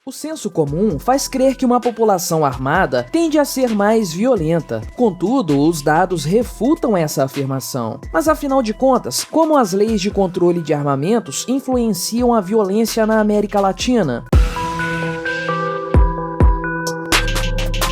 O senso comum faz crer que uma população armada tende a ser mais violenta. Contudo, os dados refutam essa afirmação. Mas afinal de contas, como as leis de controle de armamentos influenciam a violência na América Latina?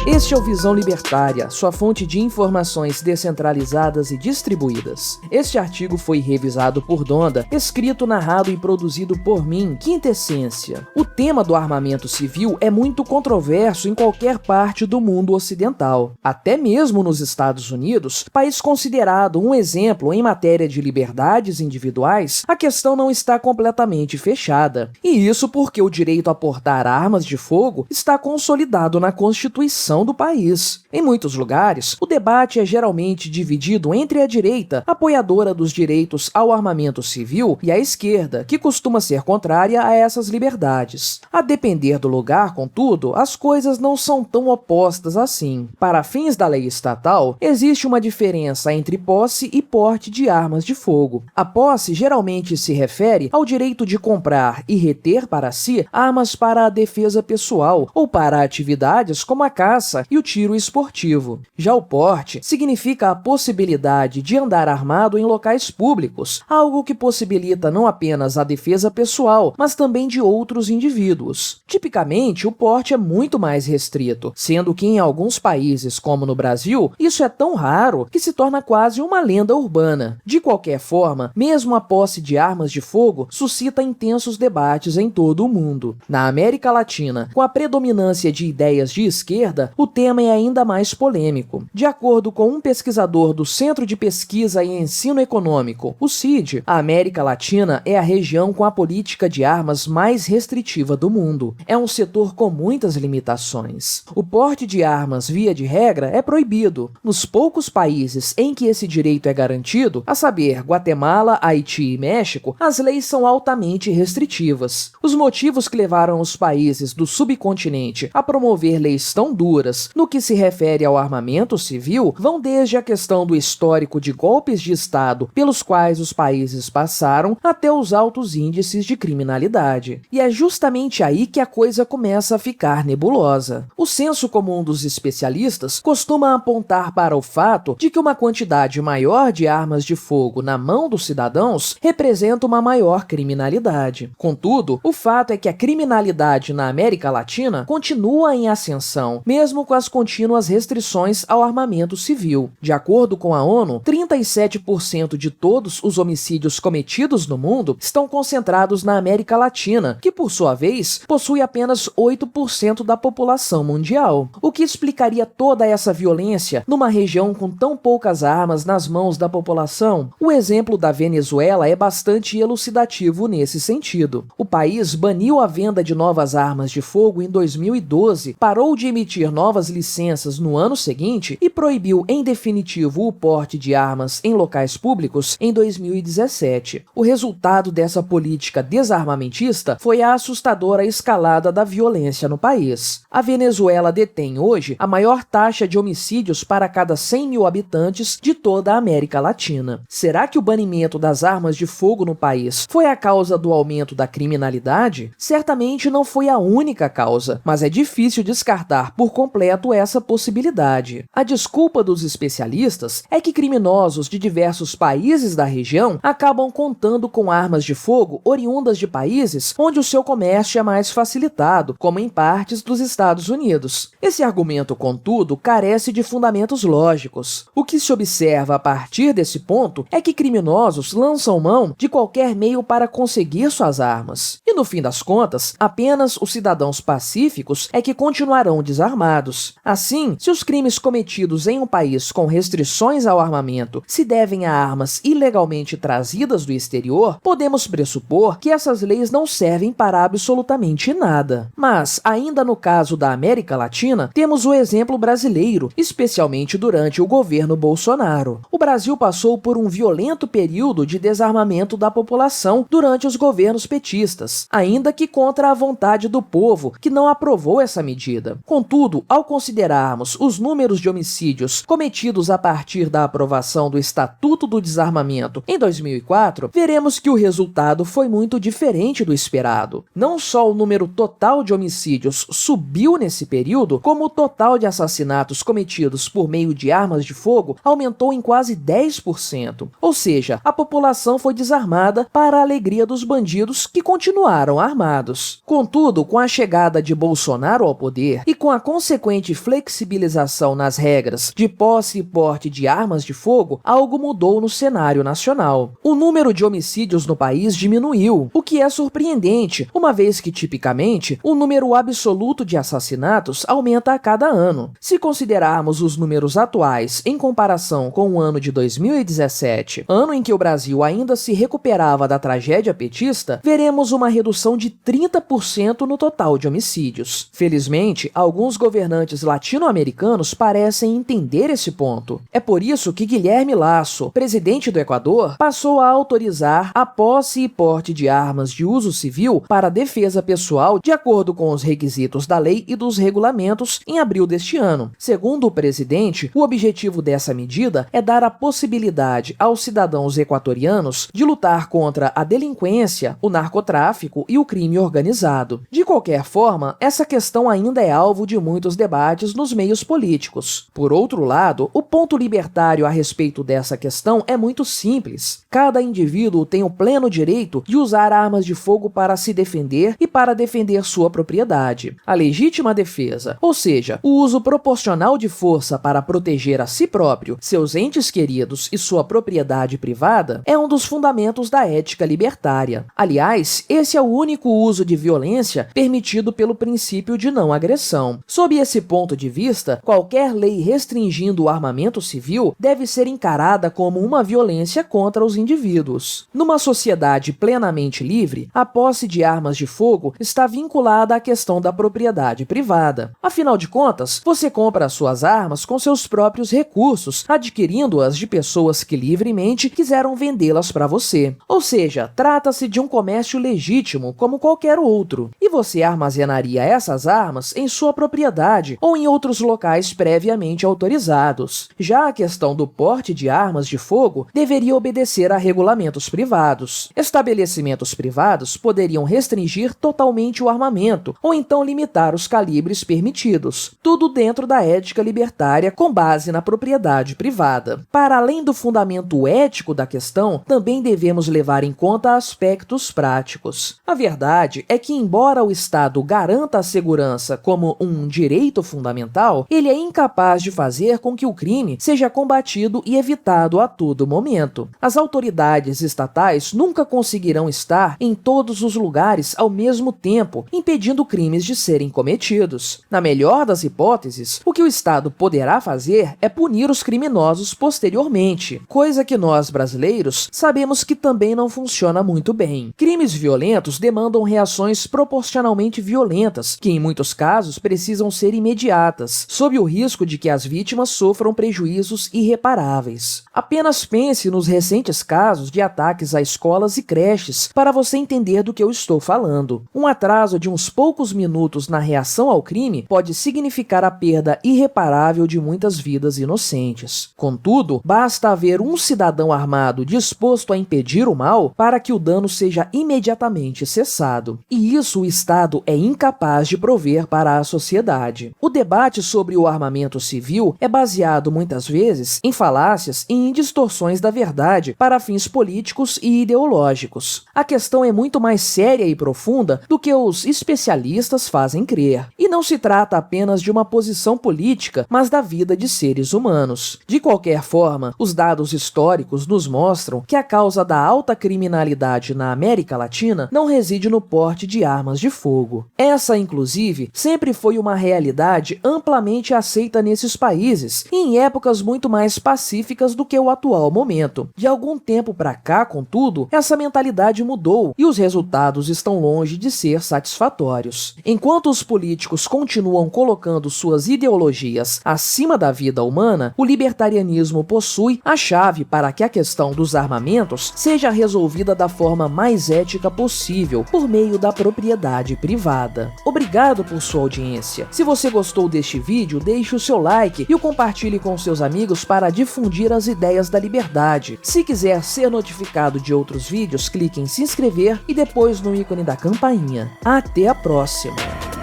Este é o Visão Libertária, sua fonte de informações descentralizadas e distribuídas. Este artigo foi revisado por Donda, escrito, narrado e produzido por mim, Quintessência. O tema do armamento civil é muito controverso em qualquer parte do mundo ocidental. Até mesmo nos Estados Unidos, país considerado um exemplo em matéria de liberdades individuais, a questão não está completamente fechada. E isso porque o direito a portar armas de fogo está consolidado na Constituição do país. Em muitos lugares, o debate é geralmente dividido entre a direita, apoiadora dos direitos ao armamento civil, e a esquerda, que costuma ser contrária a essas liberdades. A depender do lugar, contudo, as coisas não são tão opostas assim. Para fins da lei estatal, existe uma diferença entre posse e porte de armas de fogo. A posse geralmente se refere ao direito de comprar e reter para si armas para a defesa pessoal ou para atividades como a caça e o tiro esportivo. Já o porte significa a possibilidade de andar armado em locais públicos, algo que possibilita não apenas a defesa pessoal, mas também de outros indivíduos. Tipicamente, o porte é muito mais restrito, sendo que em alguns países, como no Brasil, isso é tão raro que se torna quase uma lenda urbana. De qualquer forma, mesmo a posse de armas de fogo suscita intensos debates em todo o mundo. Na América Latina, com a predominância de ideias de esquerda, o tema é ainda mais polêmico. De acordo com um pesquisador do Centro de Pesquisa e Ensino Econômico, o CID, a América Latina é a região com a política de armas mais restritiva do mundo. É um setor com muitas limitações. O porte de armas, via de regra, é proibido. Nos poucos países em que esse direito é garantido, a saber, Guatemala, Haiti e México, as leis são altamente restritivas. Os motivos que levaram os países do subcontinente a promover leis tão duras no que se refere ao armamento civil vão desde a questão do histórico de golpes de Estado pelos quais os países passaram até os altos índices de criminalidade. E é justamente aí que a coisa começa a ficar nebulosa. O senso comum dos especialistas costuma apontar para o fato de que uma quantidade maior de armas de fogo na mão dos cidadãos representa uma maior criminalidade. Contudo, o fato é que a criminalidade na América Latina continua em ascensão, mesmo com as contínuas restrições ao armamento civil. De acordo com a ONU, 37% de todos os homicídios cometidos no mundo estão concentrados na América Latina, que, por sua vez, possui apenas 8% da população mundial. O que explicaria toda essa violência numa região com tão poucas armas nas mãos da população? O exemplo da Venezuela é bastante elucidativo nesse sentido. O país baniu a venda de novas armas de fogo em 2012, parou de emitir novas licenças no ano seguinte e proibiu em definitivo o porte de armas em locais públicos em 2017. O resultado dessa política desarmamentista foi a assustadora escalada da violência no país. A Venezuela detém hoje a maior taxa de homicídios para cada 100 mil habitantes de toda a América Latina. Será que o banimento das armas de fogo no país foi a causa do aumento da criminalidade? Certamente não foi a única causa, mas é difícil descartar por completo essa possibilidade. A desculpa dos especialistas é que criminosos de diversos países da região acabam contando com armas de fogo oriundas de países onde o seu comércio é mais facilitado, como em partes dos Estados Unidos. Esse argumento, contudo, carece de fundamentos lógicos. O que se observa a partir desse ponto é que criminosos lançam mão de qualquer meio para conseguir suas armas. E no fim das contas, apenas os cidadãos pacíficos é que continuarão desarmados. Assim, se os crimes cometidos em um país com restrições ao armamento se devem a armas ilegalmente trazidas do exterior, podemos pressupor que essas leis não servem para absolutamente nada. Mas, ainda no caso da América Latina, temos o exemplo brasileiro, especialmente durante o governo Bolsonaro. O Brasil passou por um violento período de desarmamento da população durante os governos petistas, ainda que contra a vontade do povo, que não aprovou essa medida. Contudo, ao considerarmos os números de homicídios cometidos a partir da aprovação do Estatuto do Desarmamento em 2004, veremos que o resultado foi muito diferente do esperado. Não só o número total de homicídios subiu nesse período, como o total de assassinatos cometidos por meio de armas de fogo aumentou em quase 10%. Ou seja, a população foi desarmada para a alegria dos bandidos que continuaram armados. Contudo, com a chegada de Bolsonaro ao poder e com a consequente flexibilização nas regras de posse e porte de armas de fogo, algo mudou no cenário nacional. O número de homicídios no país diminuiu, o que é surpreendente, uma vez que, tipicamente, o número absoluto de assassinatos aumenta a cada ano. Se considerarmos os números atuais em comparação com o ano de 2017, ano em que o Brasil ainda se recuperava da tragédia petista, veremos uma redução de 30% no total de homicídios. Felizmente, alguns governantes latino-americanos parecem entender esse ponto. É por isso que Guilherme Lasso, presidente do Equador, passou a autorizar a posse e porte de armas de uso civil para defesa pessoal de acordo com os requisitos da lei e dos regulamentos em abril deste ano. Segundo o presidente, o objetivo dessa medida é dar a possibilidade aos cidadãos equatorianos de lutar contra a delinquência, o narcotráfico e o crime organizado. De qualquer forma, essa questão ainda é alvo de muitos debates nos meios políticos. Por outro lado, o ponto libertário a respeito dessa questão é muito simples. Cada indivíduo tem o pleno direito de usar armas de fogo para se defender e para defender sua propriedade. A legítima defesa, ou seja, o uso proporcional de força para proteger a si próprio, seus entes queridos e sua propriedade privada, é um dos fundamentos da ética libertária. Aliás, esse é o único uso de violência permitido pelo princípio de não agressão. Sob esse ponto de vista, qualquer lei restringindo o armamento civil deve ser encarada como uma violência contra os indivíduos. Numa sociedade plenamente livre, a posse de armas de fogo está vinculada à questão da propriedade privada. Afinal de contas, você compra suas armas com seus próprios recursos, adquirindo-as de pessoas que livremente quiseram vendê-las para você. Ou seja, trata-se de um comércio legítimo como qualquer outro, e você armazenaria essas armas em sua propriedade ou em outros locais previamente autorizados. Já a questão do porte de armas de fogo deveria obedecer a regulamentos privados. Estabelecimentos privados poderiam restringir totalmente o armamento ou então limitar os calibres permitidos, tudo dentro da ética libertária com base na propriedade privada. Para além do fundamento ético da questão, também devemos levar em conta aspectos práticos. A verdade é que, embora o Estado garanta a segurança como um direito fundamental, ele é incapaz de fazer com que o crime seja combatido e evitado a todo momento. As autoridades estatais nunca conseguirão estar em todos os lugares ao mesmo tempo, impedindo crimes de serem cometidos. Na melhor das hipóteses, o que o Estado poderá fazer é punir os criminosos posteriormente, coisa que nós, brasileiros, sabemos que também não funciona muito bem. Crimes violentos demandam reações proporcionalmente violentas, que em muitos casos precisam ser imediatas, sob o risco de que as vítimas sofram prejuízos irreparáveis. Apenas pense nos recentes casos de ataques a escolas e creches para você entender do que eu estou falando. Um atraso de uns poucos minutos na reação ao crime pode significar a perda irreparável de muitas vidas inocentes. Contudo, basta haver um cidadão armado disposto a impedir o mal para que o dano seja imediatamente cessado. E isso o Estado é incapaz de prover para a sociedade. O debate sobre o armamento civil é baseado muitas vezes em falácias e em distorções da verdade para fins políticos e ideológicos. A questão é muito mais séria e profunda do que os especialistas fazem crer. E não se trata apenas de uma posição política, mas da vida de seres humanos. De qualquer forma, os dados históricos nos mostram que a causa da alta criminalidade na América Latina não reside no porte de armas de fogo. Essa, inclusive, sempre foi uma realidade amplamente aceita nesses países, e em épocas muito mais pacíficas do que o atual momento. De algum tempo para cá, contudo, essa mentalidade mudou e os resultados estão longe de ser satisfatórios. Enquanto os políticos continuam colocando suas ideologias acima da vida humana, o libertarianismo possui a chave para que a questão dos armamentos seja resolvida da forma mais ética possível, por meio da propriedade privada. Obrigado por sua audiência. Se você você gostou deste vídeo, deixe o seu like e o compartilhe com seus amigos para difundir as ideias da liberdade. Se quiser ser notificado de outros vídeos, clique em se inscrever e depois no ícone da campainha. Até a próxima!